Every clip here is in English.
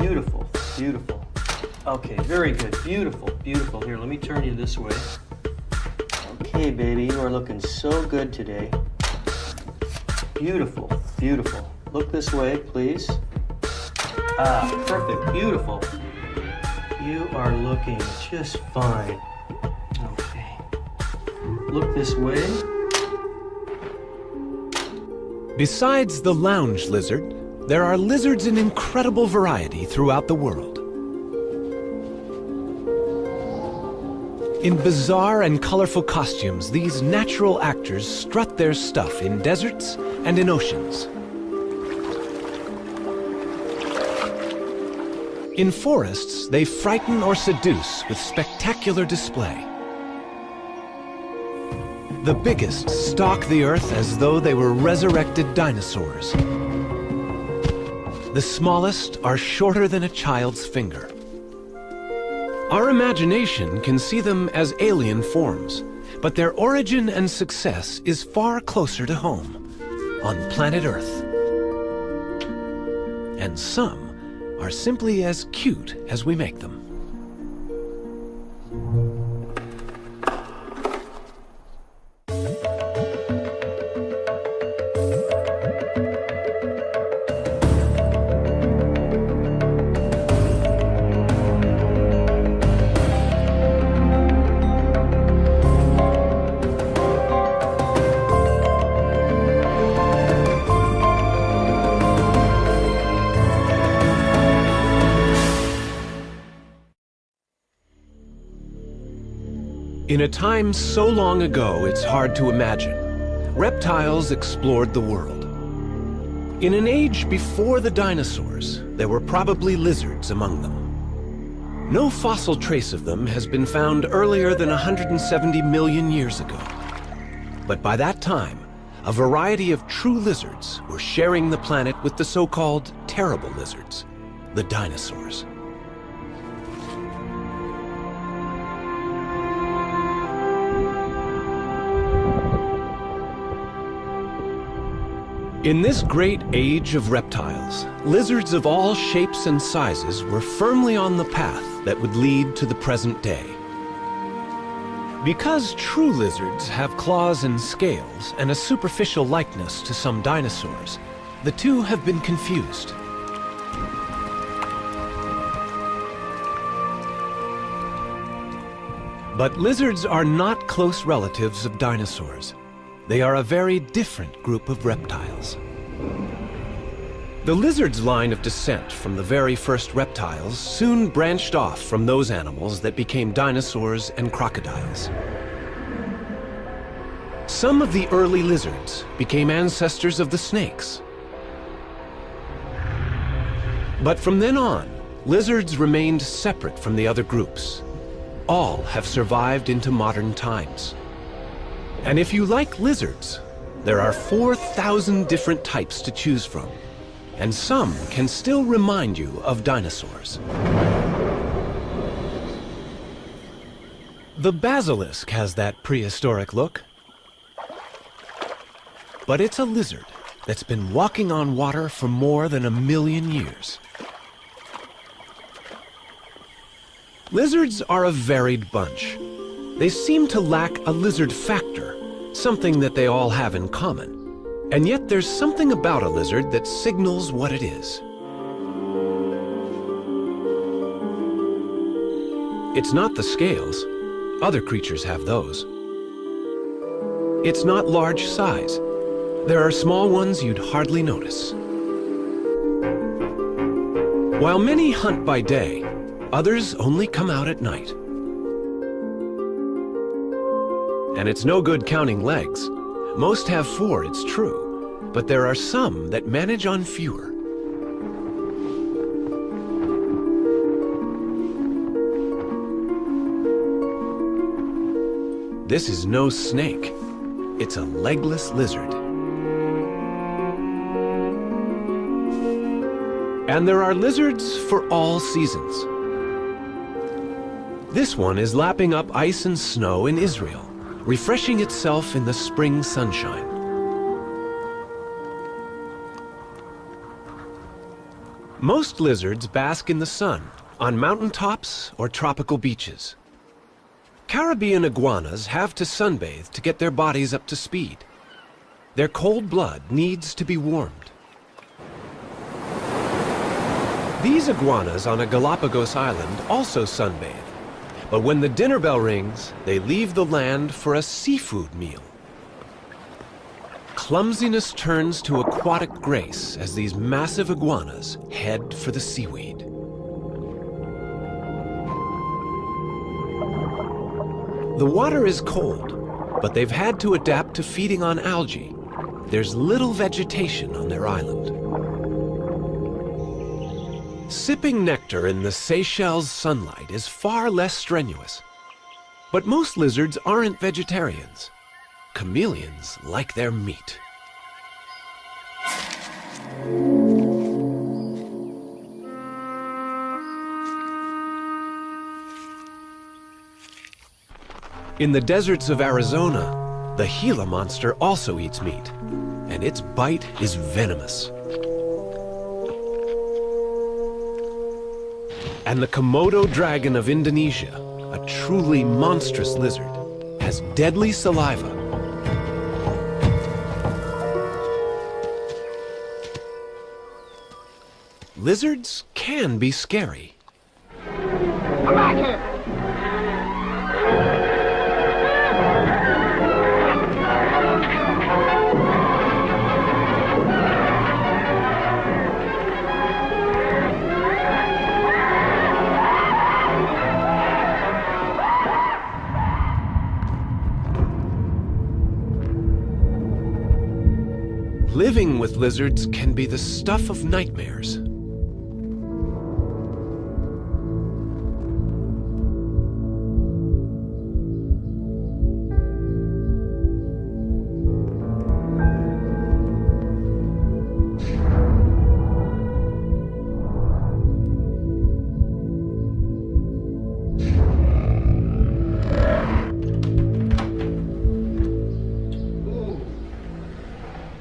Beautiful, beautiful. Okay, very good. Beautiful, beautiful. Here, let me turn you this way. Okay, baby, you are looking so good today. Beautiful, beautiful. Look this way, please. Ah, perfect, beautiful. You are looking just fine. Okay. Look this way. Besides the lounge lizard, there are lizards in incredible variety throughout the world. In bizarre and colorful costumes, these natural actors strut their stuff in deserts and in oceans. In forests, they frighten or seduce with spectacular display. The biggest stalk the earth as though they were resurrected dinosaurs. The smallest are shorter than a child's finger. Our imagination can see them as alien forms, but their origin and success is far closer to home, on planet Earth. And some are simply as cute as we make them. In a time so long ago, it's hard to imagine, reptiles explored the world. In an age before the dinosaurs, there were probably lizards among them. No fossil trace of them has been found earlier than 170 million years ago. But by that time, a variety of true lizards were sharing the planet with the so-called terrible lizards, the dinosaurs. In this great age of reptiles, lizards of all shapes and sizes were firmly on the path that would lead to the present day. Because true lizards have claws and scales and a superficial likeness to some dinosaurs, the two have been confused. But lizards are not close relatives of dinosaurs. They are a very different group of reptiles. The lizard's line of descent from the very first reptiles soon branched off from those animals that became dinosaurs and crocodiles. Some of the early lizards became ancestors of the snakes. But from then on, lizards remained separate from the other groups. All have survived into modern times. And if you like lizards, there are 4,000 different types to choose from, and some can still remind you of dinosaurs. The basilisk has that prehistoric look, but it's a lizard that's been walking on water for more than 1 million years. Lizards are a varied bunch. They seem to lack a lizard factor, something that they all have in common. And yet there's something about a lizard that signals what it is. It's not the scales. Other creatures have those. It's not large size. There are small ones you'd hardly notice. While many hunt by day, others only come out at night. And it's no good counting legs. Most have 4, it's true, but there are some that manage on fewer. This is no snake. It's a legless lizard. And there are lizards for all seasons. This one is lapping up ice and snow in Israel, refreshing itself in the spring sunshine. Most lizards bask in the sun, on mountaintops or tropical beaches. Caribbean iguanas have to sunbathe to get their bodies up to speed. Their cold blood needs to be warmed. These iguanas on a Galapagos island also sunbathe, but when the dinner bell rings, they leave the land for a seafood meal. Clumsiness turns to aquatic grace as these massive iguanas head for the seaweed. The water is cold, but they've had to adapt to feeding on algae. There's little vegetation on their island. Sipping nectar in the Seychelles sunlight is far less strenuous. But most lizards aren't vegetarians. Chameleons like their meat. In the deserts of Arizona, the Gila monster also eats meat, and its bite is venomous. And the Komodo dragon of Indonesia, a truly monstrous lizard, has deadly saliva. Lizards can be scary. Come back here! Living with lizards can be the stuff of nightmares.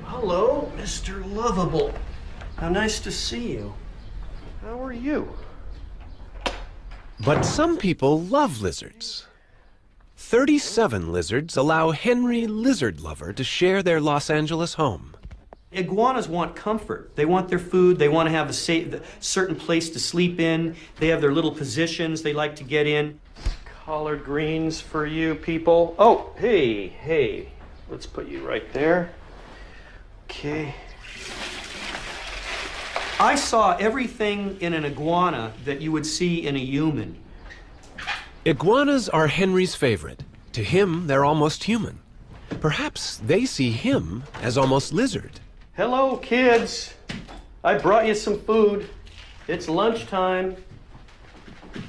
Hello, Mr. Lovable. How nice to see you. How are you? But some people love lizards. 37 lizards allow Henry Lizard Lover to share their Los Angeles home. Iguanas want comfort. They want their food. They want to have a certain place to sleep in. They have their little positions they like to get in. Collard greens for you people. Oh, hey. Let's put you right there. Okay. I saw everything in an iguana that you would see in a human. Iguanas are Henry's favorite. To him, they're almost human. Perhaps they see him as almost lizard. Hello, kids. I brought you some food. It's lunchtime.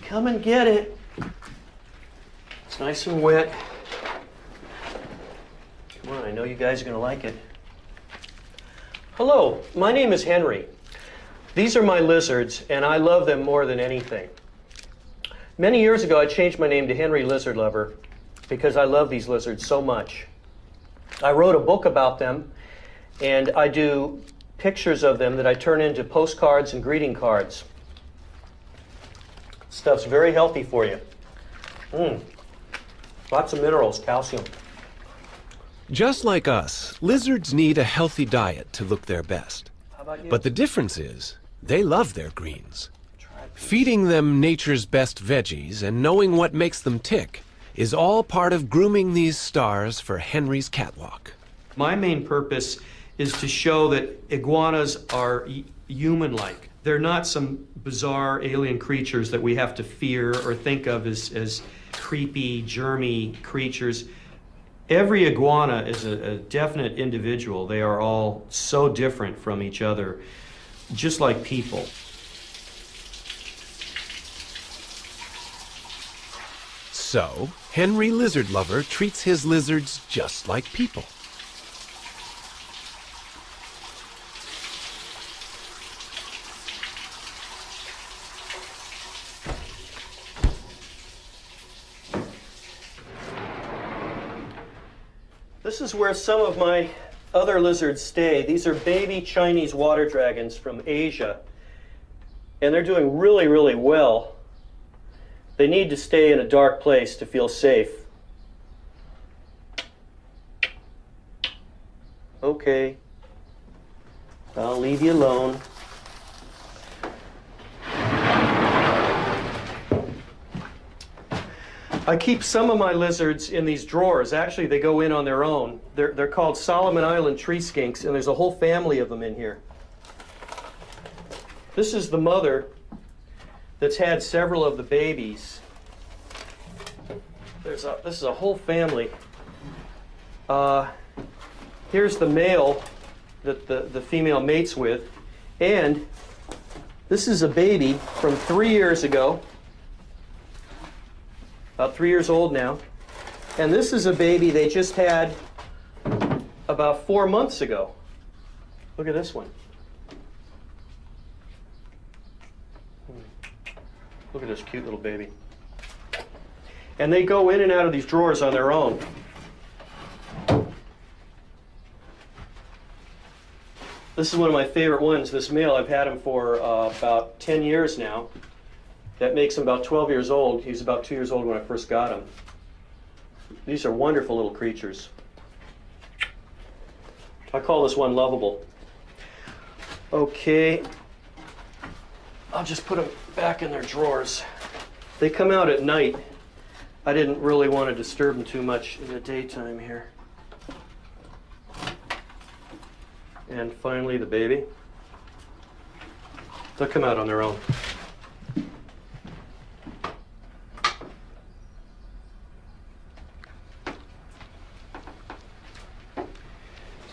Come and get it. It's nice and wet. Come on, I know you guys are going to like it. Hello, my name is Henry. These are my lizards, and I love them more than anything. Many years ago, I changed my name to Henry Lizard Lover because I love these lizards so much. I wrote a book about them, and I do pictures of them that I turn into postcards and greeting cards. Stuff's very healthy for you. Lots of minerals, calcium. Just like us, lizards need a healthy diet to look their best. How about you? But the difference is, they love their greens. Feeding them nature's best veggies and knowing what makes them tick is all part of grooming these stars for Henry's catwalk. My main purpose is to show that iguanas are human-like. They're not some bizarre alien creatures that we have to fear or think of as creepy, germy creatures. Every iguana is a definite individual. They are all so different from each other, just like people. So, Henry Lizard Lover treats his lizards just like people. This is where some of my other lizards stay. These are baby Chinese water dragons from Asia. and they're doing really, really well. They need to stay in a dark place to feel safe. Okay, I'll leave you alone. I keep some of my lizards in these drawers. Actually, they go in on their own. They're called Solomon Island tree skinks, and there's a whole family of them in here. This is the mother that's had several of the babies. This is a whole family. Here's the male that the female mates with, and this is a baby from 3 years ago. About 3 years old now. And this is a baby they just had about 4 months ago. Look at this one. Look at this cute little baby. And they go in and out of these drawers on their own. This is one of my favorite ones. This male, I've had him for about 10 years now. That makes him about 12 years old. He was about 2 years old when I first got him. These are wonderful little creatures. I call this one lovable. Okay, I'll just put them back in their drawers. They come out at night. I didn't really want to disturb them too much in the daytime here. And finally the baby. They'll come out on their own.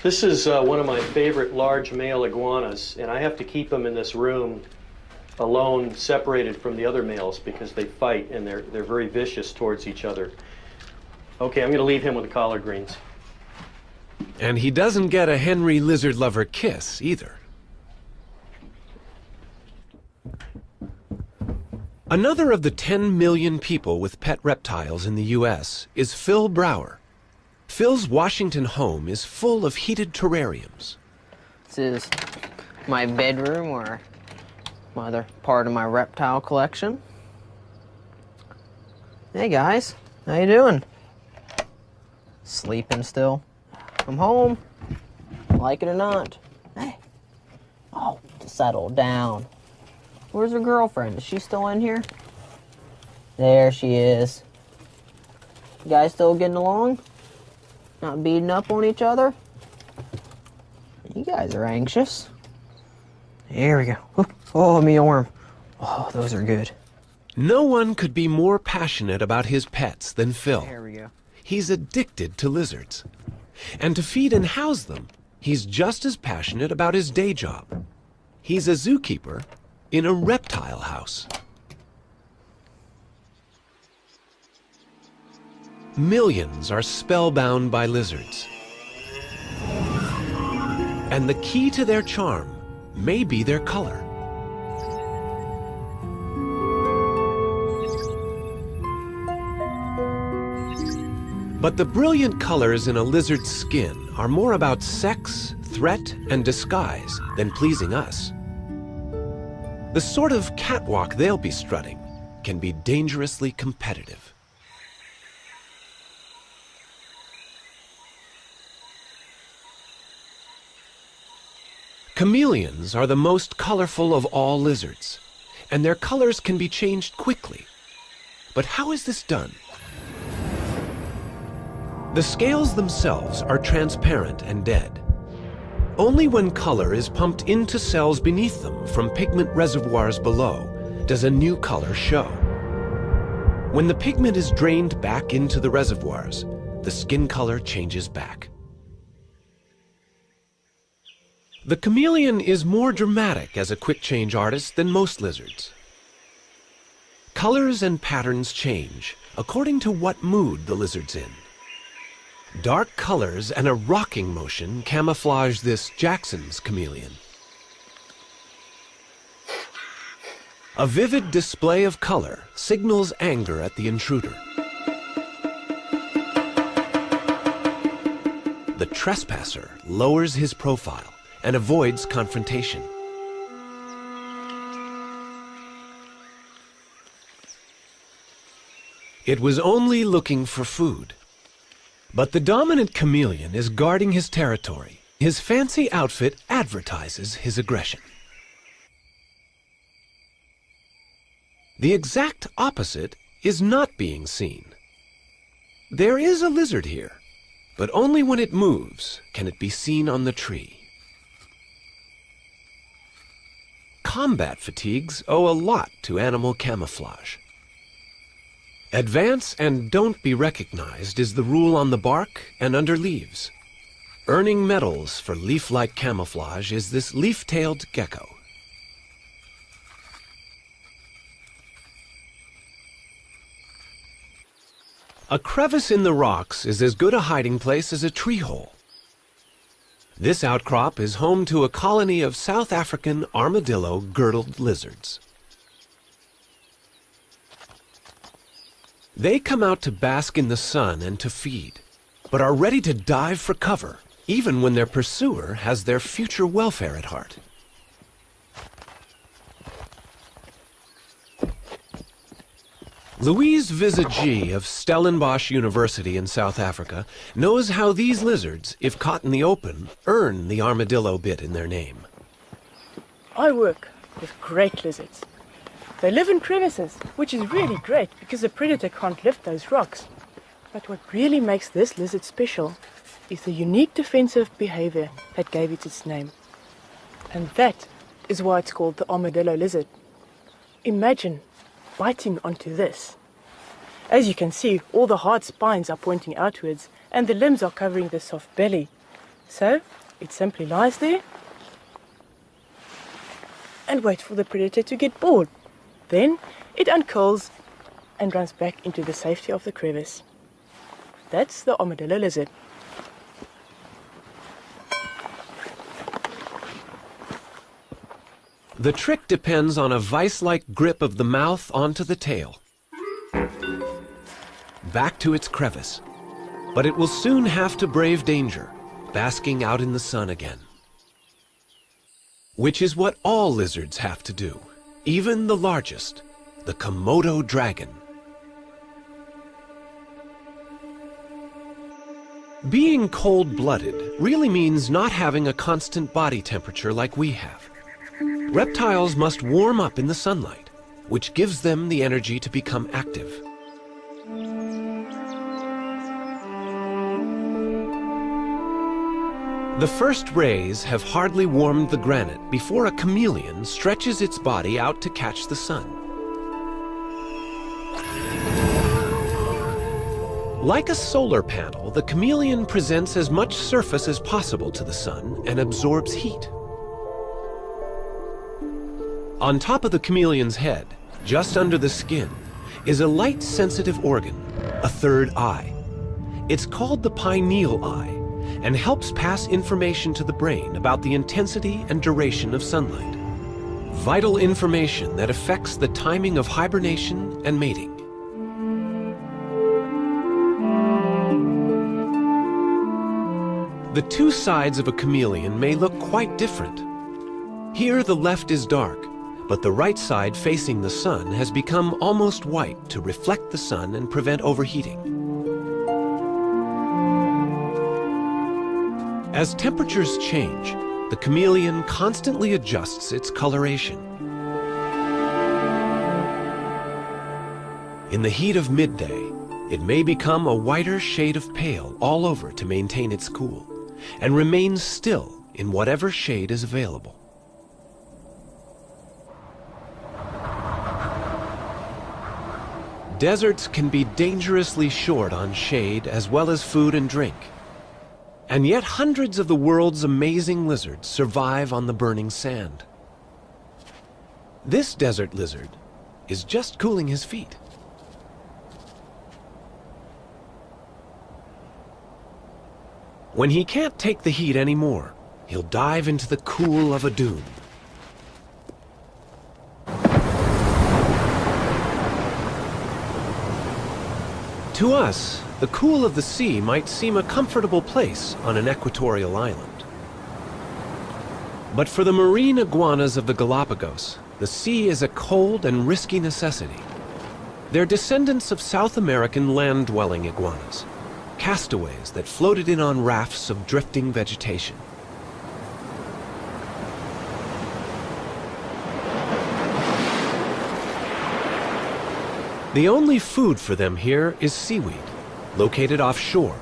This is one of my favorite large male iguanas, and I have to keep them in this room alone, separated from the other males, because they fight and they're very vicious towards each other. Okay, I'm going to leave him with the collard greens. And he doesn't get a Henry lizard lover kiss either. Another of the 10 million people with pet reptiles in the U.S. is Phil Brower. Phil's Washington home is full of heated terrariums. This is my bedroom, or other part of my reptile collection. Hey guys, how you doing? Sleeping still? I'm home, like it or not. Hey, oh, settle down. Where's her girlfriend? Is she still in here? There she is. You guys still getting along? Not beating up on each other? You guys are anxious. Here we go. Oh, me arm. Oh, those are good. No one could be more passionate about his pets than Phil. There we go. He's addicted to lizards. And to feed and house them, he's just as passionate about his day job. He's a zookeeper in a reptile house. Millions are spellbound by lizards. And the key to their charm may be their color. But the brilliant colors in a lizard's skin are more about sex, threat, and disguise than pleasing us. The sort of catwalk they'll be strutting can be dangerously competitive. Chameleons are the most colorful of all lizards, and their colors can be changed quickly. But how is this done? The scales themselves are transparent and dead. Only when color is pumped into cells beneath them from pigment reservoirs below does a new color show. When the pigment is drained back into the reservoirs, the skin color changes back. The chameleon is more dramatic as a quick-change artist than most lizards. Colors and patterns change according to what mood the lizard's in. Dark colors and a rocking motion camouflage this Jackson's chameleon. A vivid display of color signals anger at the intruder. The trespasser lowers his profile and avoids confrontation. It was only looking for food. But the dominant chameleon is guarding his territory. His fancy outfit advertises his aggression. The exact opposite is not being seen. There is a lizard here, but only when it moves can it be seen on the tree. Combat fatigues owe a lot to animal camouflage. Advance and don't be recognized is the rule on the bark and under leaves. Earning medals for leaf-like camouflage is this leaf-tailed gecko. A crevice in the rocks is as good a hiding place as a tree hole. This outcrop is home to a colony of South African armadillo-girdled lizards. They come out to bask in the sun and to feed, but are ready to dive for cover, even when their pursuer has their future welfare at heart. Louise Visage of Stellenbosch University in South Africa knows how these lizards, if caught in the open, earn the armadillo bit in their name. I work with great lizards. They live in crevices, which is really great because a predator can't lift those rocks. But what really makes this lizard special is the unique defensive behavior that gave it its name. And that is why it's called the armadillo lizard. Imagine biting onto this. As you can see, all the hard spines are pointing outwards and the limbs are covering the soft belly. So it simply lies there and waits for the predator to get bored. Then it uncurls and runs back into the safety of the crevice. That's the armadillo lizard. The trick depends on a vice-like grip of the mouth onto the tail. Back to its crevice. But it will soon have to brave danger, basking out in the sun again. Which is what all lizards have to do, even the largest, the Komodo dragon. Being cold-blooded really means not having a constant body temperature like we have. Reptiles must warm up in the sunlight, which gives them the energy to become active. The first rays have hardly warmed the granite before a chameleon stretches its body out to catch the sun. Like a solar panel, the chameleon presents as much surface as possible to the sun and absorbs heat. On top of the chameleon's head, just under the skin, is a light-sensitive organ, a third eye. It's called the pineal eye and helps pass information to the brain about the intensity and duration of sunlight. Vital information that affects the timing of hibernation and mating. The two sides of a chameleon may look quite different. Here the left is dark, but the right side facing the sun has become almost white to reflect the sun and prevent overheating. As temperatures change, the chameleon constantly adjusts its coloration. In the heat of midday, it may become a whiter shade of pale all over to maintain its cool, and remains still in whatever shade is available. Deserts can be dangerously short on shade as well as food and drink. And yet hundreds of the world's amazing lizards survive on the burning sand. This desert lizard is just cooling his feet. When he can't take the heat anymore, he'll dive into the cool of a dune. To us, the cool of the sea might seem a comfortable place on an equatorial island. But for the marine iguanas of the Galapagos, the sea is a cold and risky necessity. They're descendants of South American land-dwelling iguanas, castaways that floated in on rafts of drifting vegetation. The only food for them here is seaweed, located offshore,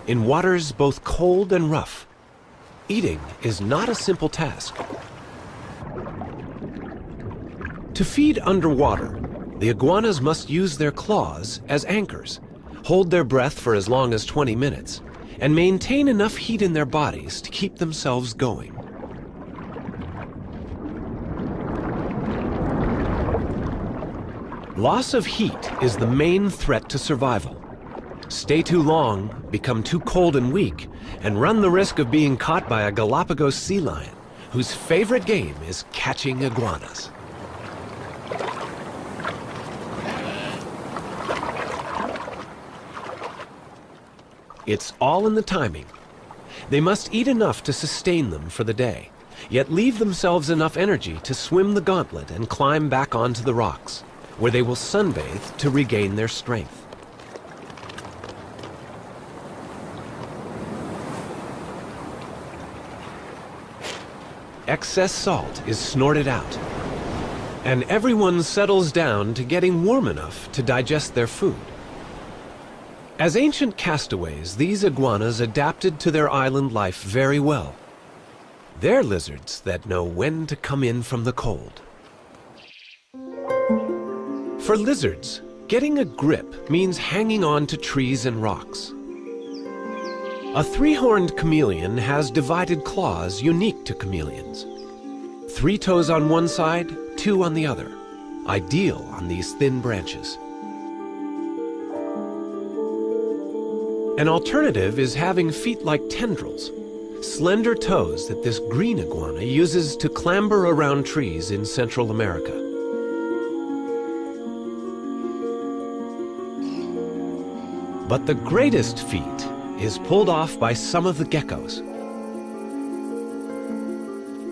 in waters both cold and rough. Eating is not a simple task. To feed underwater, the iguanas must use their claws as anchors, hold their breath for as long as 20 minutes, and maintain enough heat in their bodies to keep themselves going. Loss of heat is the main threat to survival. Stay too long, become too cold and weak, and run the risk of being caught by a Galapagos sea lion, whose favorite game is catching iguanas. It's all in the timing. They must eat enough to sustain them for the day, yet leave themselves enough energy to swim the gauntlet and climb back onto the rocks, where they will sunbathe to regain their strength. Excess salt is snorted out, and everyone settles down to getting warm enough to digest their food. As ancient castaways, these iguanas adapted to their island life very well. They're lizards that know when to come in from the cold. For lizards, getting a grip means hanging on to trees and rocks. A three-horned chameleon has divided claws unique to chameleons. 3 toes on one side, 2 on the other, ideal on these thin branches. An alternative is having feet like tendrils, slender toes that this green iguana uses to clamber around trees in Central America. But the greatest feat is pulled off by some of the geckos.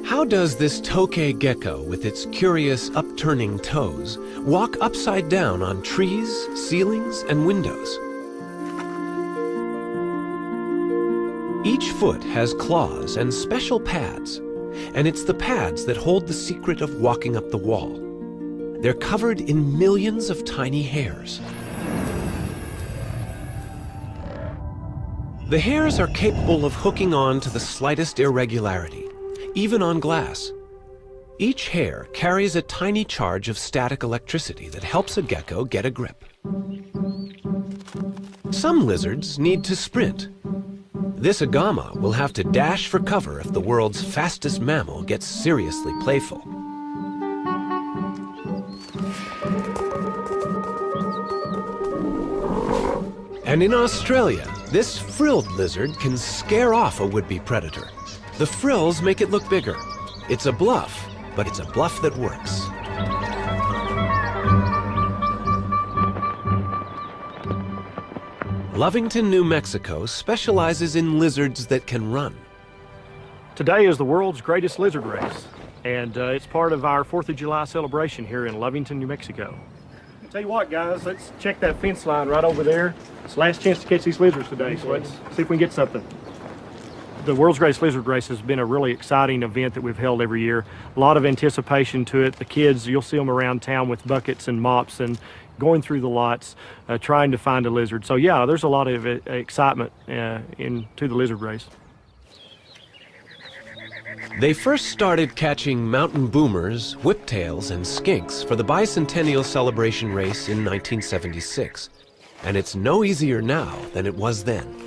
How does this tokay gecko, with its curious upturning toes, walk upside down on trees, ceilings, and windows? Each foot has claws and special pads, and it's the pads that hold the secret of walking up the wall. They're covered in millions of tiny hairs. The hairs are capable of hooking on to the slightest irregularity, even on glass. Each hair carries a tiny charge of static electricity that helps a gecko get a grip. Some lizards need to sprint. This agama will have to dash for cover if the world's fastest mammal gets seriously playful. And in Australia, this frilled lizard can scare off a would-be predator. The frills make it look bigger. It's a bluff, but it's a bluff that works. Lovington, New Mexico specializes in lizards that can run. Today is the world's greatest lizard race, and it's part of our 4th of July celebration here in Lovington, New Mexico. Tell you what, guys, let's check that fence line right over there. It's the last chance to catch these lizards today, so let's see if we can get something. The World's Greatest Lizard Race has been a really exciting event that we've held every year. A lot of anticipation to it. The kids, you'll see them around town with buckets and mops and going through the lots, trying to find a lizard. So yeah, there's a lot of excitement into the lizard race. They first started catching mountain boomers, whiptails, and skinks for the bicentennial celebration race in 1976. And it's no easier now than it was then.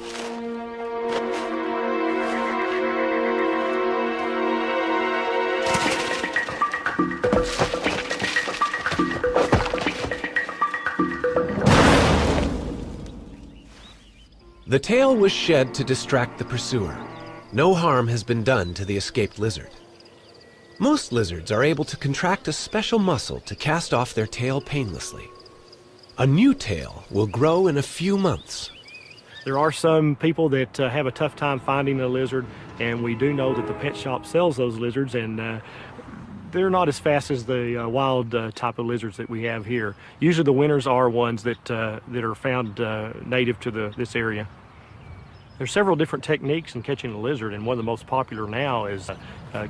The tail was shed to distract the pursuer. No harm has been done to the escaped lizard. Most lizards are able to contract a special muscle to cast off their tail painlessly. A new tail will grow in a few months. There are some people that have a tough time finding a lizard, and we do know that the pet shop sells those lizards, and They're not as fast as the wild type of lizards that we have here. Usually the winners are ones that are found native to this area. There's several different techniques in catching a lizard, and one of the most popular now is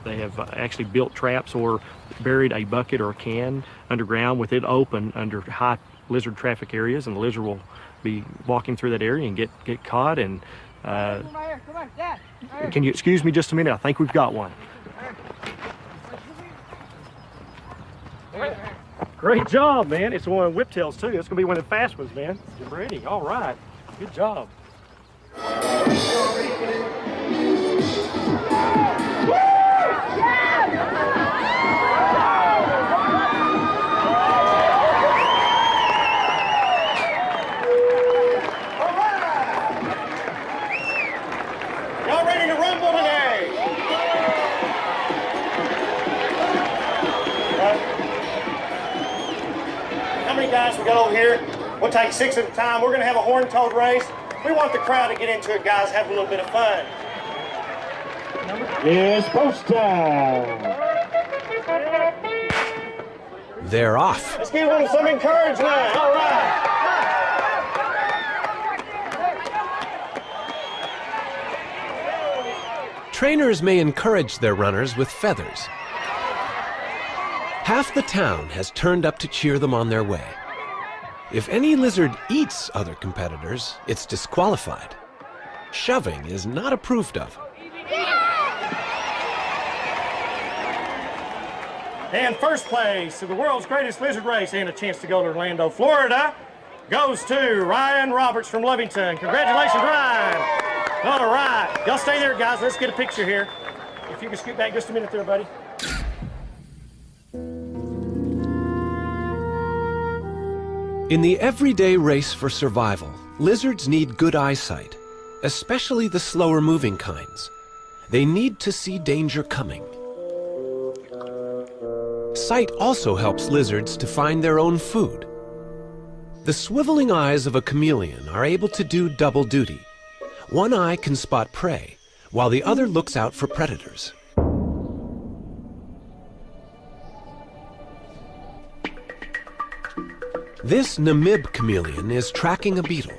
they have actually built traps or buried a bucket or a can underground with it open under high lizard traffic areas, and the lizard will be walking through that area and get caught. And can you excuse me just a minute? I think we've got one. Great job, man. It's one of the whiptails too. It's gonna be one of the fast ones, man. Get ready. All right. Good job. Y'all ready to rumble today? How many guys we got over here? We'll take 6 at a time. We're going to have a horn-toed race. We want the crowd to get into it, guys. Have a little bit of fun. It's post time. They're off. Let's give them some encouragement. All right. Trainers may encourage their runners with feathers. Half the town has turned up to cheer them on their way. If any lizard eats other competitors, it's disqualified. Shoving is not approved of. And first place of the world's greatest lizard race and a chance to go to Orlando, Florida, goes to Ryan Roberts from Lovington. Congratulations, Ryan. All right. Y'all stay there, guys. Let's get a picture here. If you can scoot back just a minute there, buddy. In the everyday race for survival, lizards need good eyesight, especially the slower-moving kinds. They need to see danger coming. Sight also helps lizards to find their own food. The swiveling eyes of a chameleon are able to do double duty. One eye can spot prey, while the other looks out for predators. This Namib chameleon is tracking a beetle.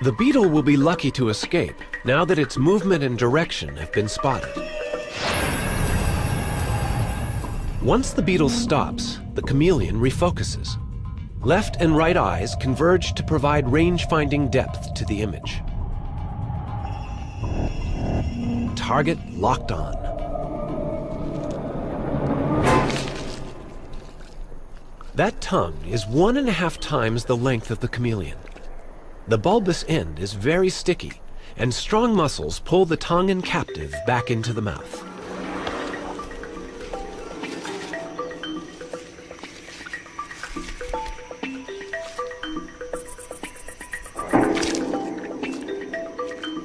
The beetle will be lucky to escape now that its movement and direction have been spotted. Once the beetle stops, the chameleon refocuses. Left and right eyes converge to provide range-finding depth to the image. Target locked on. That tongue is 1.5 times the length of the chameleon. The bulbous end is very sticky, and strong muscles pull the tongue and captive back into the mouth.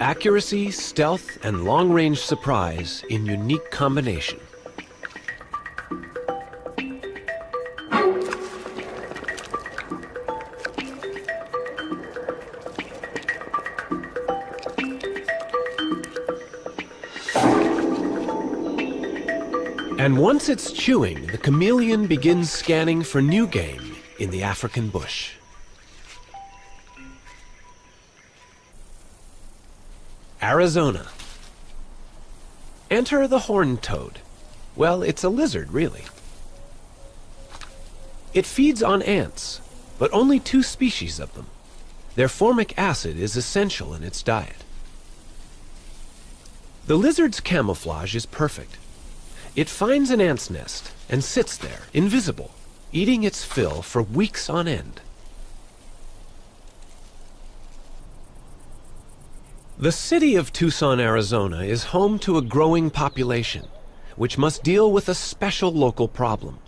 Accuracy, stealth, and long-range surprise in unique combination. And once it's chewing, the chameleon begins scanning for new game in the African bush. Arizona. Enter the horned toad. Well, it's a lizard, really. It feeds on ants, but only 2 species of them. Their formic acid is essential in its diet. The lizard's camouflage is perfect. It finds an ant's nest and sits there, invisible, eating its fill for weeks on end. The city of Tucson, Arizona is home to a growing population, which must deal with a special local problem: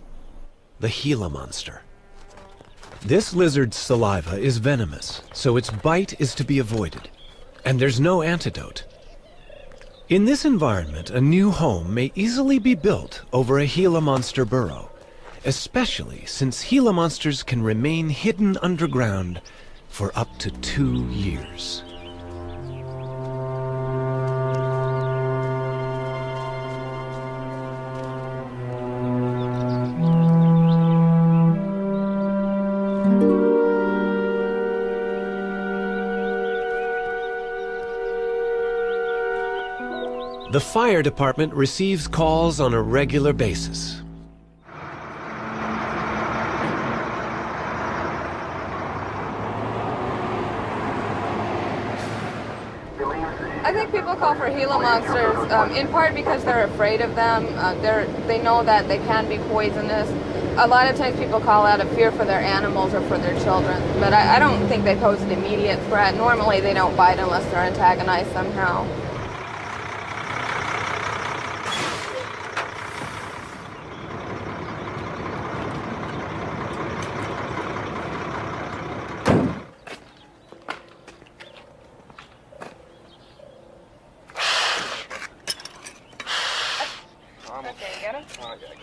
the Gila monster. This lizard's saliva is venomous, so its bite is to be avoided, and there's no antidote. In this environment, a new home may easily be built over a Gila monster burrow, especially since Gila monsters can remain hidden underground for up to 2 years. The fire department receives calls on a regular basis. I think people call for Gila monsters in part because they're afraid of them. They know that they can be poisonous. A lot of times people call out of fear for their animals or for their children, but I don't think they pose an immediate threat. Normally they don't bite unless they're antagonized somehow.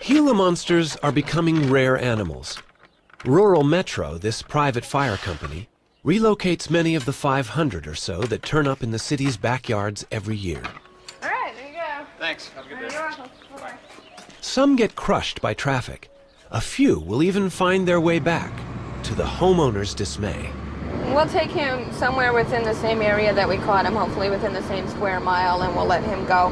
Gila monsters are becoming rare animals. Rural Metro, this private fire company, relocates many of the 500 or so that turn up in the city's backyards every year. All right, there you go. Thanks. Have a good day. You're welcome. Bye-bye. Some get crushed by traffic. A few will even find their way back, to the homeowner's dismay. We'll take him somewhere within the same area that we caught him, hopefully within the same square mile, and we'll let him go.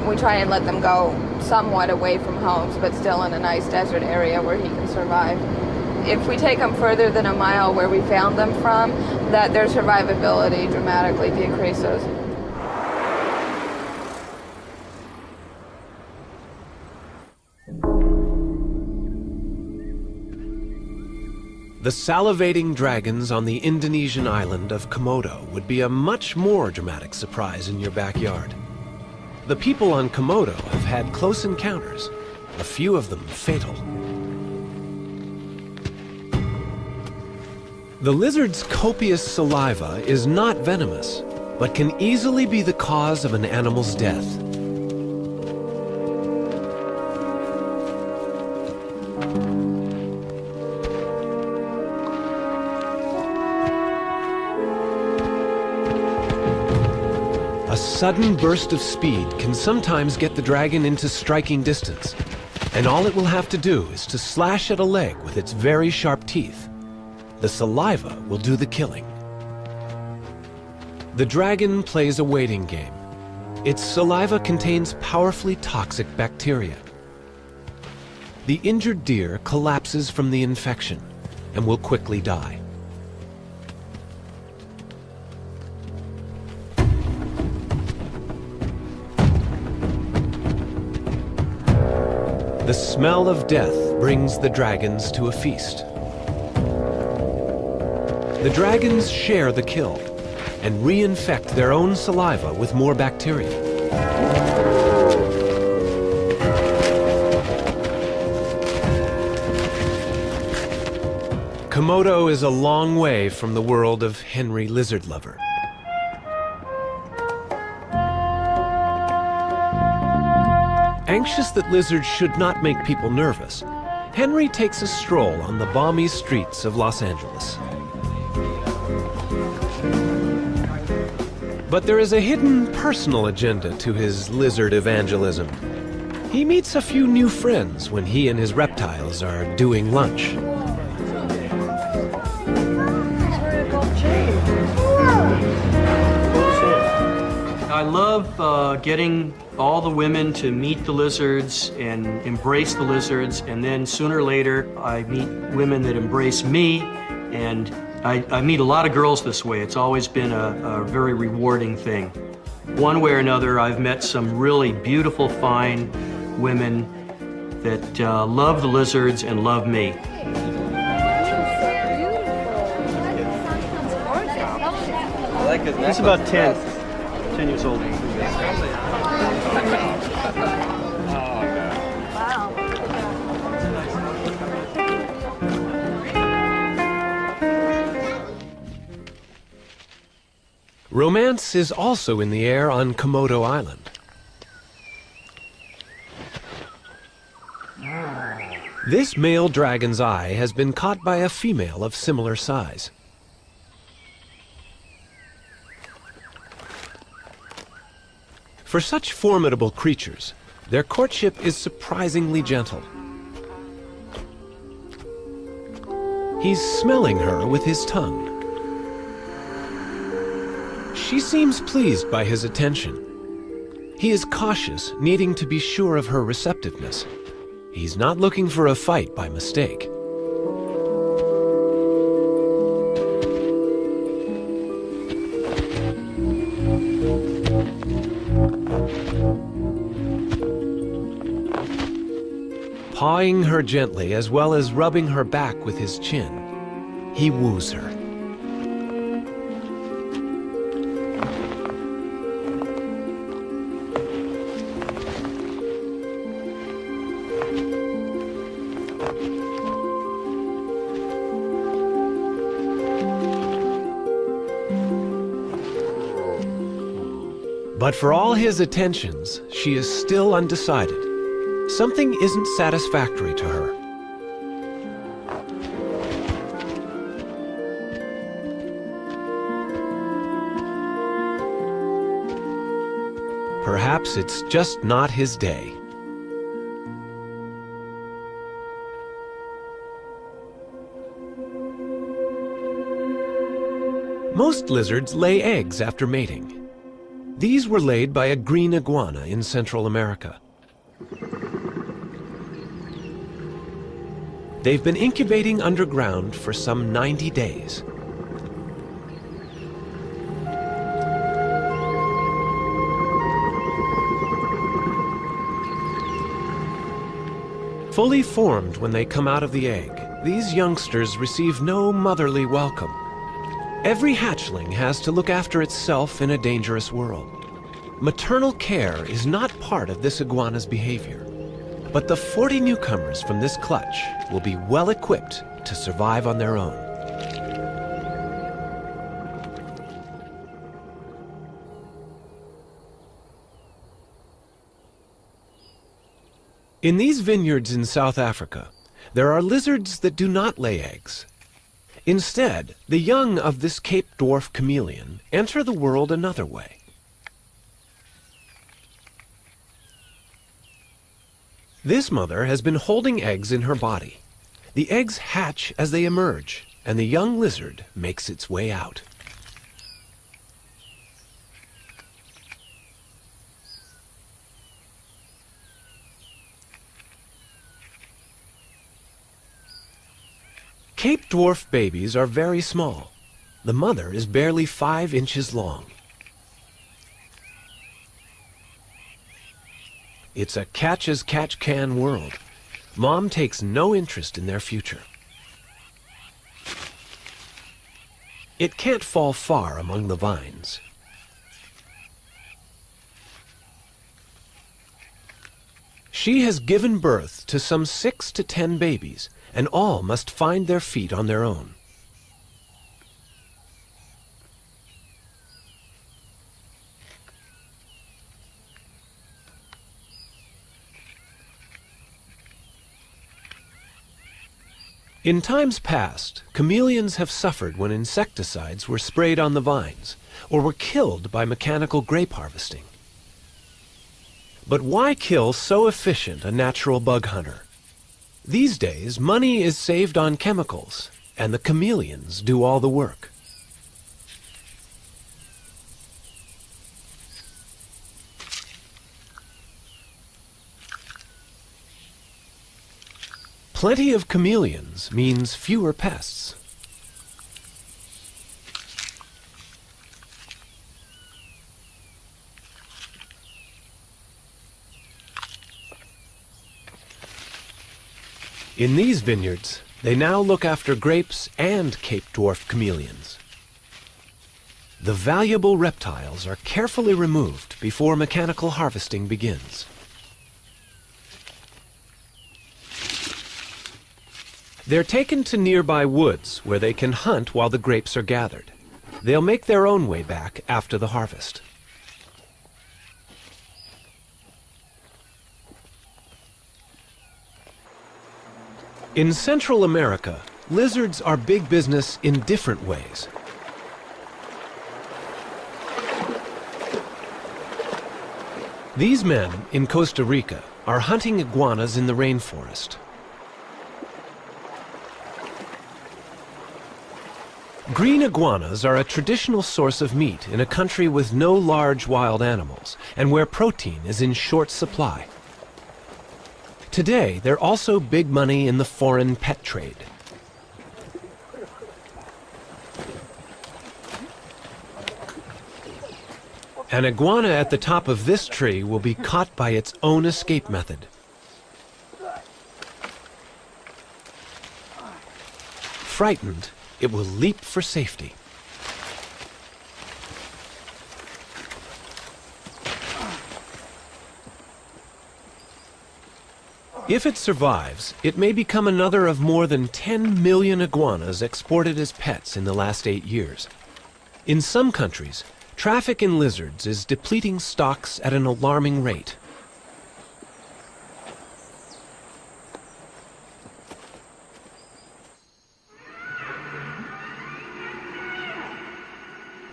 We try and let them go somewhat away from homes, but still in a nice desert area where he can survive. If we take them further than a mile where we found them from, that their survivability dramatically decreases. The salivating dragons on the Indonesian island of Komodo would be a much more dramatic surprise in your backyard. The people on Komodo have had close encounters, a few of them fatal. The lizard's copious saliva is not venomous, but can easily be the cause of an animal's death. A sudden burst of speed can sometimes get the dragon into striking distance, and all it will have to do is to slash at a leg with its very sharp teeth. The saliva will do the killing. The dragon plays a waiting game. Its saliva contains powerfully toxic bacteria. The injured deer collapses from the infection and will quickly die. The smell of death brings the dragons to a feast. The dragons share the kill and reinfect their own saliva with more bacteria. Komodo is a long way from the world of Henry Lizard Lover. Anxious that lizards should not make people nervous, Henry takes a stroll on the balmy streets of Los Angeles. But there is a hidden personal agenda to his lizard evangelism. He meets a few new friends when he and his reptiles are doing lunch. I love getting all the women to meet the lizards and embrace the lizards, and then sooner or later I meet women that embrace me, and I meet a lot of girls this way. It's always been a very rewarding thing. One way or another, I've met some really beautiful, fine women that love the lizards and love me. He's about 10 years old. Romance is also in the air on Komodo Island. This male dragon's eye has been caught by a female of similar size. For such formidable creatures, their courtship is surprisingly gentle. He's smelling her with his tongue. She seems pleased by his attention. He is cautious, needing to be sure of her receptiveness. He's not looking for a fight by mistake. Pawing her gently as well as rubbing her back with his chin, he woos her. But for all his attentions, she is still undecided. Something isn't satisfactory to her. Perhaps it's just not his day. Most lizards lay eggs after mating. These were laid by a green iguana in Central America. They've been incubating underground for some 90 days. Fully formed when they come out of the egg, these youngsters receive no motherly welcome. Every hatchling has to look after itself in a dangerous world. Maternal care is not part of this iguana's behavior. But the 40 newcomers from this clutch will be well equipped to survive on their own. In these vineyards in South Africa, there are lizards that do not lay eggs. Instead, the young of this Cape dwarf chameleon enter the world another way. This mother has been holding eggs in her body. The eggs hatch as they emerge, and the young lizard makes its way out. Cape dwarf babies are very small. The mother is barely 5 inches long. It's a catch-as-catch-can world. Mom takes no interest in their future. It can't fall far among the vines. She has given birth to some 6 to 10 babies, and all must find their feet on their own. In times past, chameleons have suffered when insecticides were sprayed on the vines, or were killed by mechanical grape harvesting. But why kill so efficient a natural bug hunter? These days, money is saved on chemicals, and the chameleons do all the work. Plenty of chameleons means fewer pests. In these vineyards, they now look after grapes and Cape dwarf chameleons. The valuable reptiles are carefully removed before mechanical harvesting begins. They're taken to nearby woods where they can hunt while the grapes are gathered. They'll make their own way back after the harvest. In Central America, lizards are big business in different ways. These men in Costa Rica are hunting iguanas in the rainforest. Green iguanas are a traditional source of meat in a country with no large wild animals and where protein is in short supply. Today, they're also big money in the foreign pet trade. An iguana at the top of this tree will be caught by its own escape method. Frightened, it will leap for safety. If it survives, it may become another of more than 10 million iguanas exported as pets in the last 8 years. In some countries, traffic in lizards is depleting stocks at an alarming rate.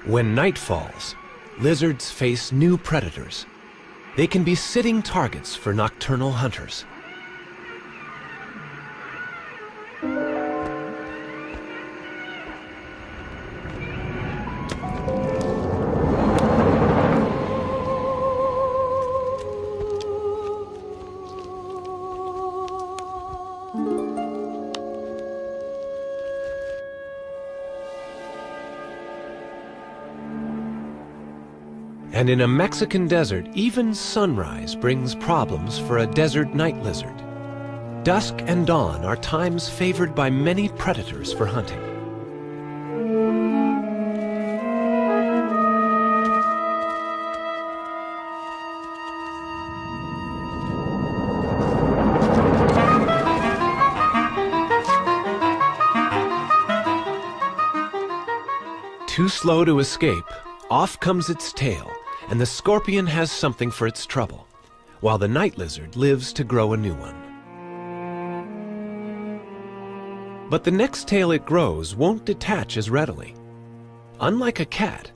When night falls, lizards face new predators. They can be sitting targets for nocturnal hunters. And in a Mexican desert, even sunrise brings problems for a desert night lizard. Dusk and dawn are times favored by many predators for hunting. Too slow to escape, off comes its tail, and the scorpion has something for its trouble, while the night lizard lives to grow a new one. But the next tail it grows won't detach as readily. Unlike a cat,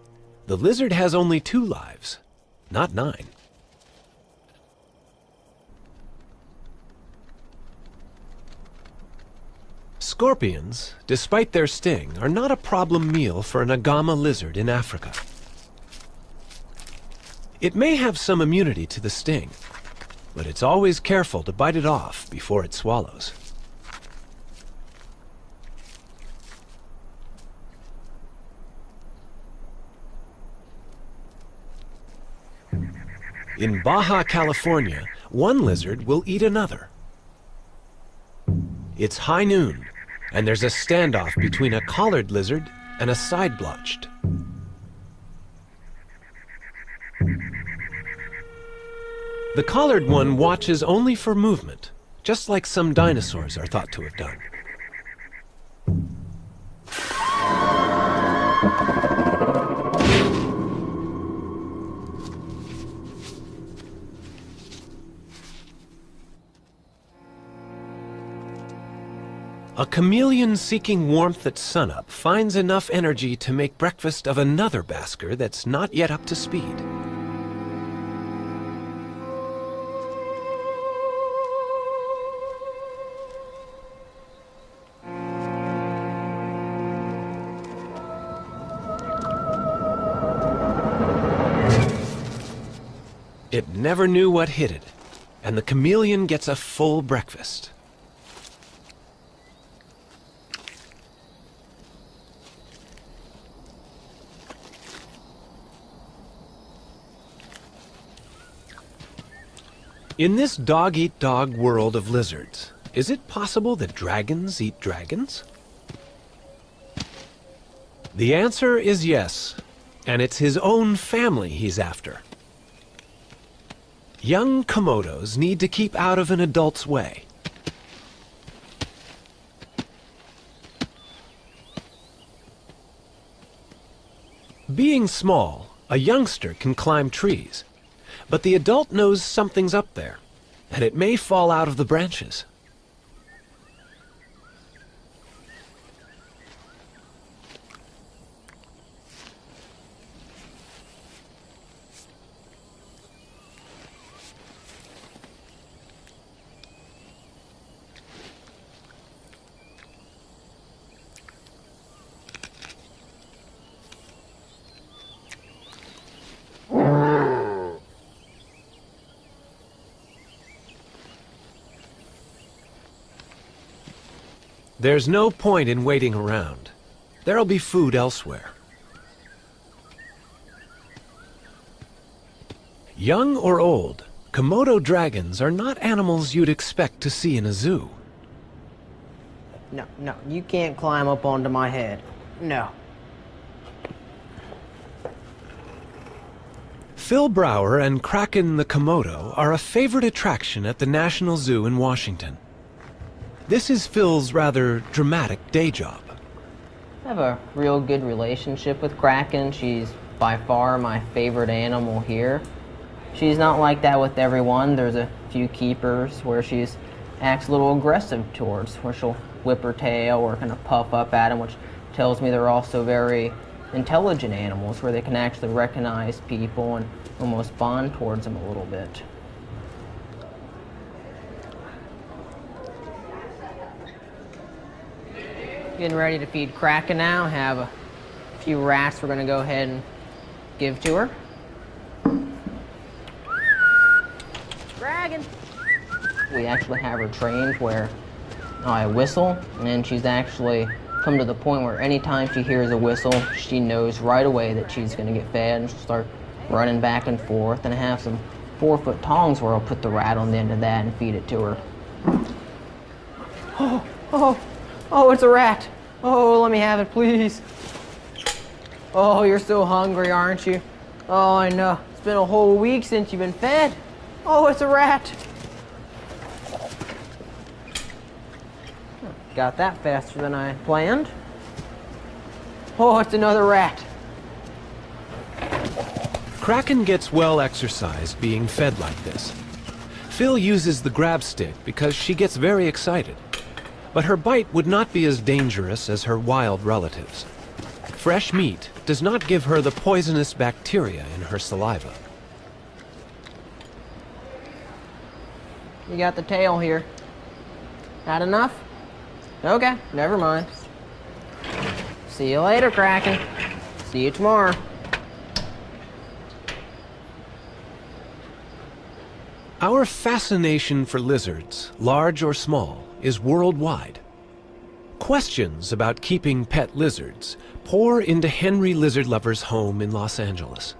the lizard has only 2 lives, not 9. Scorpions, despite their sting, are not a problem meal for an agama lizard in Africa. It may have some immunity to the sting, but it's always careful to bite it off before it swallows. In Baja California, one lizard will eat another. It's high noon, and there's a standoff between a collared lizard and a side-blotched. The collared one watches only for movement, just like some dinosaurs are thought to have done. A chameleon seeking warmth at sunup finds enough energy to make breakfast of another basker that's not yet up to speed. It never knew what hit it, and the chameleon gets a full breakfast. In this dog-eat-dog world of lizards, is it possible that dragons eat dragons? The answer is yes, and it's his own family he's after. Young Komodos need to keep out of an adult's way. Being small, a youngster can climb trees, but the adult knows something's up there, and it may fall out of the branches. There's no point in waiting around. There'll be food elsewhere. Young or old, Komodo dragons are not animals you'd expect to see in a zoo. No, no, you can't climb up onto my head. No. Phil Brower and Kraken the Komodo are a favorite attraction at the National Zoo in Washington. This is Phil's rather dramatic day job. I have a real good relationship with Kraken. She's by far my favorite animal here. She's not like that with everyone. There's a few keepers where she's acts a little aggressive towards, where she'll whip her tail or kind of puff up at them, which tells me they're also very intelligent animals where they can actually recognize people and almost bond towards them a little bit. Getting ready to feed Kraken now. Have a few rats we're going to go ahead and give to her. Dragon! We actually have her trained where I whistle, and then she's actually come to the point where anytime she hears a whistle, she knows right away that she's going to get fed, and she'll start running back and forth. And I have some 4-foot tongs where I'll put the rat on the end of that and feed it to her. Oh, it's a rat. Oh, let me have it, please. Oh, you're so hungry, aren't you? Oh, I know. It's been a whole week since you've been fed. Oh, it's a rat. Got that faster than I planned. Oh, it's another rat. Kraken gets well exercised being fed like this. Phil uses the grab stick because she gets very excited. But her bite would not be as dangerous as her wild relatives. Fresh meat does not give her the poisonous bacteria in her saliva. You got the tail here. Not enough? Okay, never mind. See you later, Kraken. See you tomorrow. Our fascination for lizards, large or small, is worldwide. Questions about keeping pet lizards pour into Henry Lizard Lover's home in Los Angeles.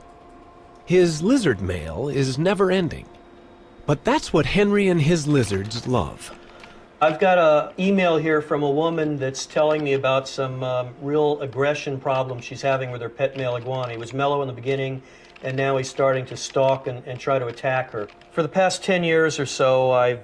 His lizard mail is never-ending, but that's what Henry and his lizards love. I've got an email here from a woman that's telling me about some real aggression problems she's having with her pet male iguana. He was mellow in the beginning, and now he's starting to stalk and try to attack her. For the past 10 years or so, I've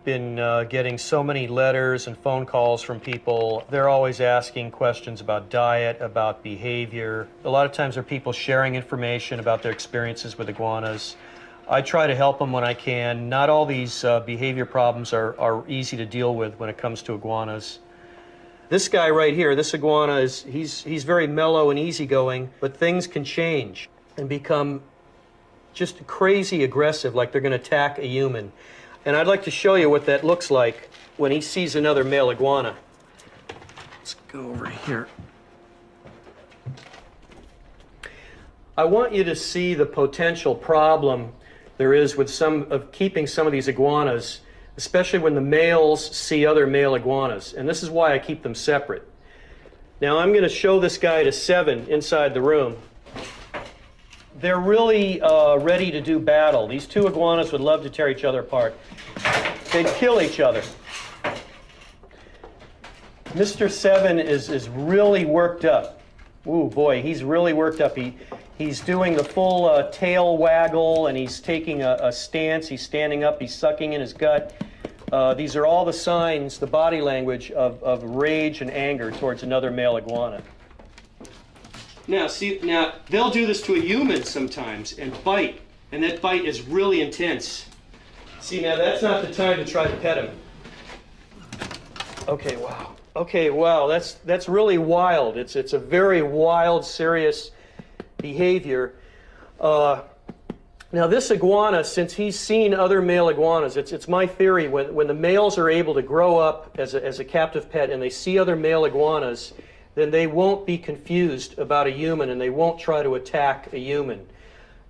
been getting so many letters and phone calls from people. They're always asking questions about diet, about behavior. A lot of times there are people sharing information about their experiences with iguanas. I try to help them when I can. Not all these behavior problems are easy to deal with when it comes to iguanas. This guy right here, this iguana, he's very mellow and easygoing, but things can change and become just crazy aggressive, like they're going to attack a human. And I'd like to show you what that looks like when he sees another male iguana. Let's go over here. I want you to see the potential problem there is with keeping some of these iguanas, especially when the males see other male iguanas. And this is why I keep them separate. Now I'm going to show this guy to 7 inside the room. They're really ready to do battle. These two iguanas would love to tear each other apart. They'd kill each other. Mr. 7 is really worked up. Ooh, boy, he's really worked up. He's doing the full tail waggle, and he's taking a stance. He's standing up. He's sucking in his gut. These are all the signs, the body language of rage and anger towards another male iguana. Now, they'll do this to a human sometimes and bite, and that bite is really intense. See, now that's not the time to try to pet him. Okay, wow. Okay, wow, that's really wild. It's a very wild, serious behavior. Now, this iguana, since he's seen other male iguanas, it's my theory, when the males are able to grow up as a captive pet and they see other male iguanas, then they won't be confused about a human and they won't try to attack a human.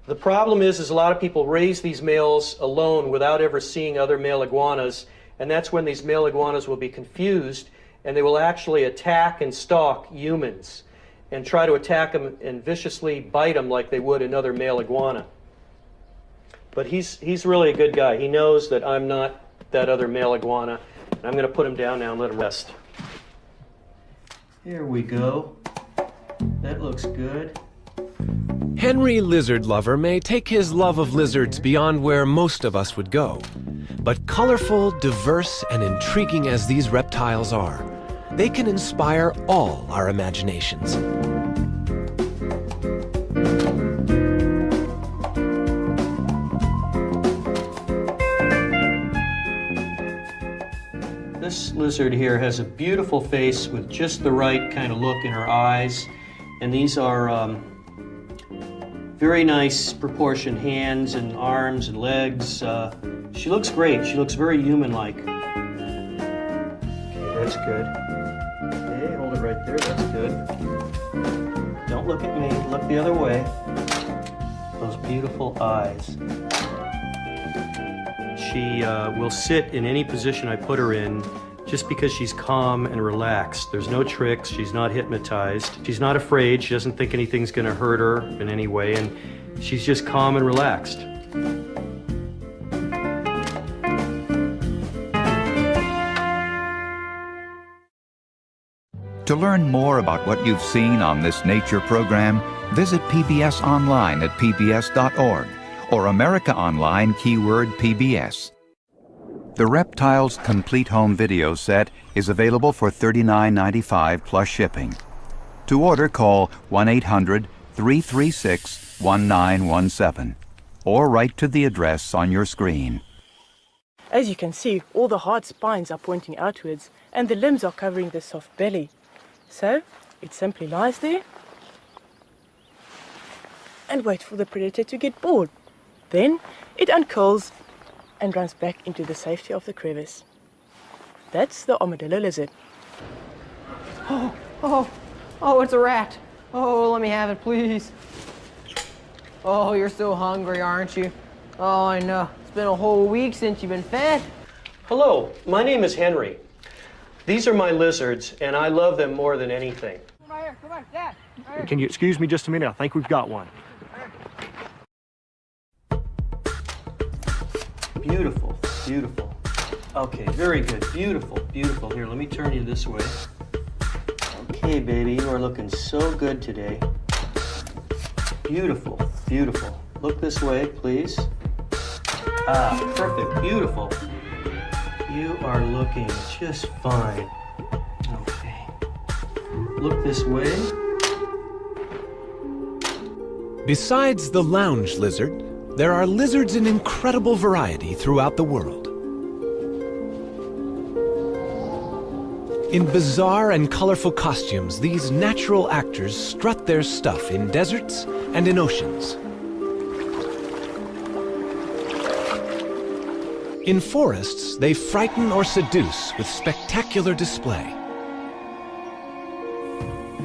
The problem is a lot of people raise these males alone without ever seeing other male iguanas, and that's when these male iguanas will be confused and they will actually attack and stalk humans and try to attack them and viciously bite them like they would another male iguana. But he's really a good guy. He knows that I'm not that other male iguana. And I'm going to put him down now and let him rest. Here we go. That looks good. Henry Lizard Lover may take his love of lizards beyond where most of us would go. But colorful, diverse, and intriguing as these reptiles are, they can inspire all our imaginations. This lizard here has a beautiful face with just the right kind of look in her eyes. And these are very nice proportioned hands and arms and legs. She looks great. She looks very human-like. Okay, that's good. Okay, hold it right there. That's good. Don't look at me. Look the other way. Those beautiful eyes. She will sit in any position I put her in just because she's calm and relaxed. There's no tricks. She's not hypnotized. She's not afraid. She doesn't think anything's going to hurt her in any way, and she's just calm and relaxed. To learn more about what you've seen on this nature program, visit PBS online at pbs.org or America Online keyword PBS. The Reptiles Complete Home Video Set is available for $39.95 plus shipping. To order, call 1-800-336-1917 or write to the address on your screen. As you can see, all the hard spines are pointing outwards and the limbs are covering the soft belly. So, it simply lies there and waits for the predator to get bored. Then, it uncurls and runs back into the safety of the crevice. That's the armadillo lizard. Oh, it's a rat. Oh, let me have it, please. Oh, you're so hungry, aren't you? Oh, I know. It's been a whole week since you've been fed. Hello, my name is Henry. These are my lizards, and I love them more than anything. Come on, Dad. Can you excuse me just a minute? I think we've got one. Beautiful, beautiful. Okay, very good. Beautiful, beautiful. Here, let me turn you this way. Okay, baby, you are looking so good today. Beautiful, beautiful. Look this way, please. Ah, perfect, beautiful. You are looking just fine. Okay. Look this way. Besides the lounge lizard, there are lizards in incredible variety throughout the world. In bizarre and colorful costumes, these natural actors strut their stuff in deserts and in oceans. In forests, they frighten or seduce with spectacular display.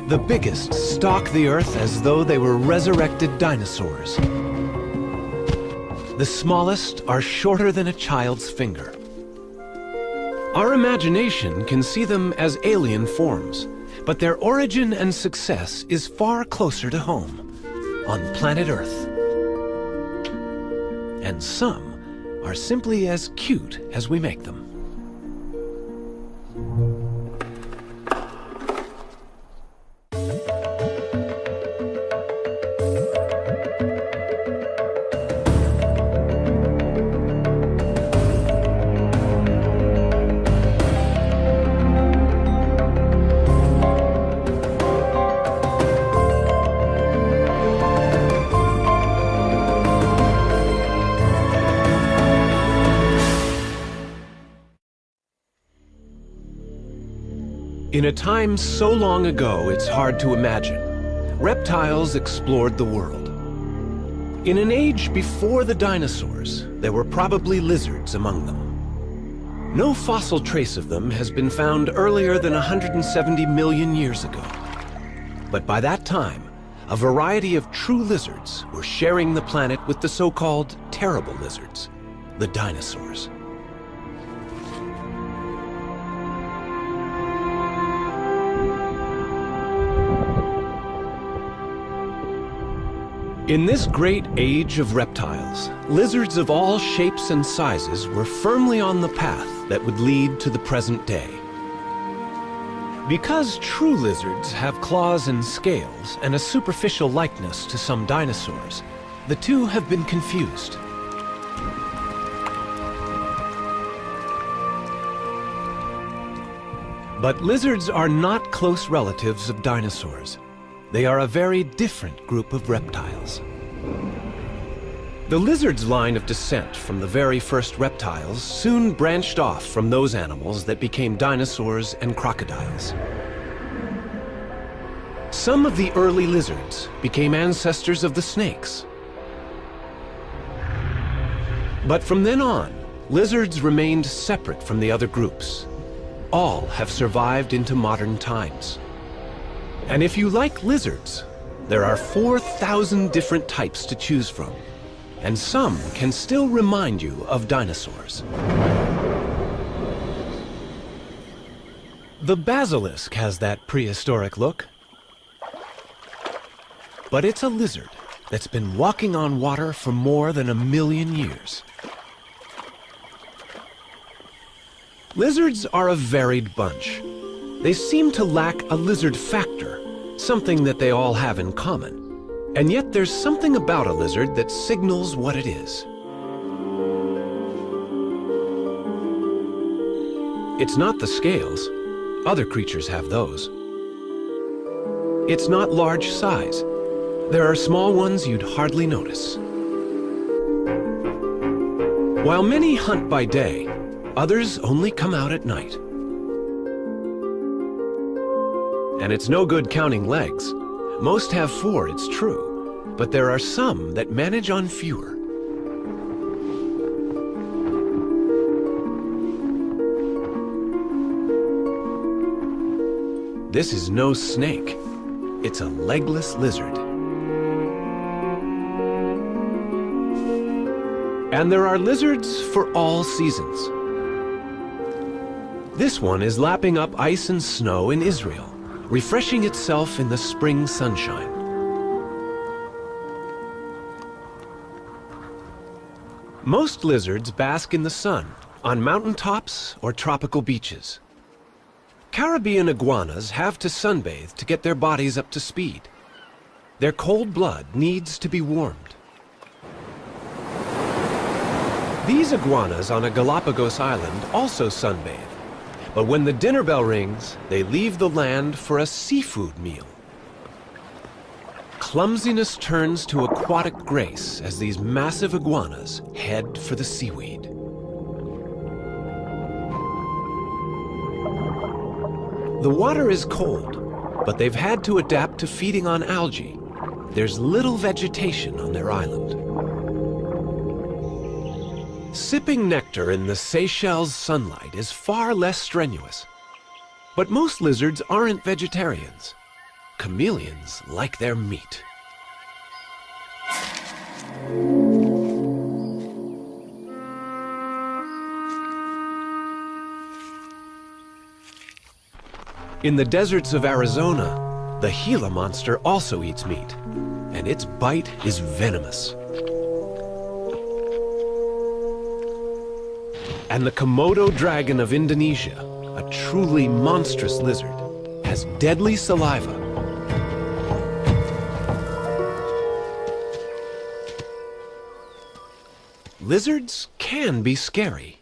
The biggest stalk the earth as though they were resurrected dinosaurs. The smallest are shorter than a child's finger. Our imagination can see them as alien forms, but their origin and success is far closer to home, on planet Earth. And some are simply as cute as we make them. In a time so long ago, it's hard to imagine, reptiles explored the world. In an age before the dinosaurs, there were probably lizards among them. No fossil trace of them has been found earlier than 170 million years ago. But by that time, a variety of true lizards were sharing the planet with the so-called terrible lizards, the dinosaurs. In this great age of reptiles, lizards of all shapes and sizes were firmly on the path that would lead to the present day. Because true lizards have claws and scales and a superficial likeness to some dinosaurs, the two have been confused. But lizards are not close relatives of dinosaurs. They are a very different group of reptiles. The lizard's line of descent from the very first reptiles soon branched off from those animals that became dinosaurs and crocodiles. Some of the early lizards became ancestors of the snakes. But from then on, lizards remained separate from the other groups. All have survived into modern times. And if you like lizards, there are 4,000 different types to choose from, and some can still remind you of dinosaurs. The basilisk has that prehistoric look, but it's a lizard that's been walking on water for more than 1 million years. Lizards are a varied bunch. They seem to lack a lizard factor, something that they all have in common. And yet there's something about a lizard that signals what it is. It's not the scales. Other creatures have those. It's not large size. There are small ones you'd hardly notice. While many hunt by day, others only come out at night. And it's no good counting legs. Most have 4, it's true, but there are some that manage on fewer. This is no snake. It's a legless lizard. And there are lizards for all seasons. This one is lapping up ice and snow in Israel, refreshing itself in the spring sunshine. Most lizards bask in the sun, on mountaintops or tropical beaches. Caribbean iguanas have to sunbathe to get their bodies up to speed. Their cold blood needs to be warmed. These iguanas on a Galapagos island also sunbathe. But when the dinner bell rings, they leave the land for a seafood meal. Clumsiness turns to aquatic grace as these massive iguanas head for the seaweed. The water is cold, but they've had to adapt to feeding on algae. There's little vegetation on their island. Sipping nectar in the Seychelles sunlight is far less strenuous. But most lizards aren't vegetarians. Chameleons like their meat. In the deserts of Arizona, the Gila monster also eats meat, and its bite is venomous. And the Komodo dragon of Indonesia, a truly monstrous lizard, has deadly saliva. Lizards can be scary.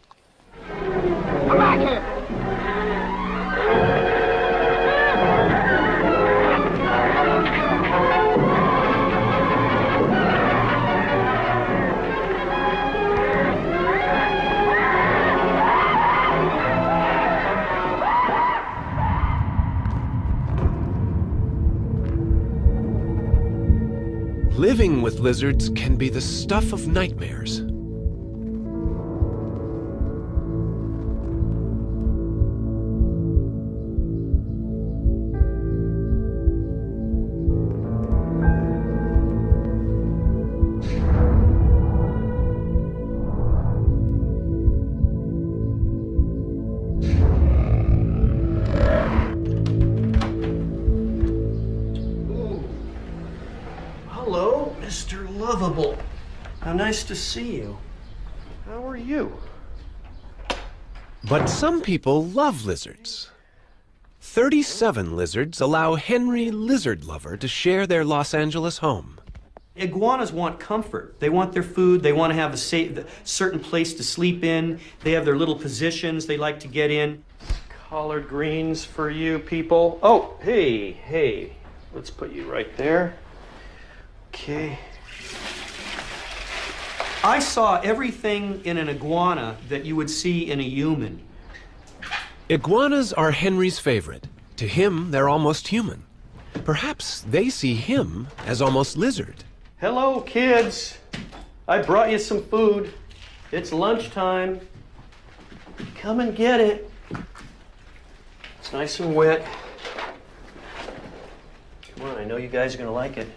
Come back here! Living with lizards can be the stuff of nightmares. Hello, Mr. nice to see you. How are you? But some people love lizards. 37 lizards allow Henry Lizard Lover to share their Los Angeles home. Iguanas want comfort. They want their food. They want to have a certain place to sleep in. They have their little positions they like to get in. Collard greens for you people. Oh, hey. Let's put you right there. Okay. I saw everything in an iguana that you would see in a human. Iguanas are Henry's favorite. To him, they're almost human. Perhaps they see him as almost lizard. Hello, kids. I brought you some food. It's lunchtime. Come and get it. It's nice and wet. Come on, I know you guys are gonna like it.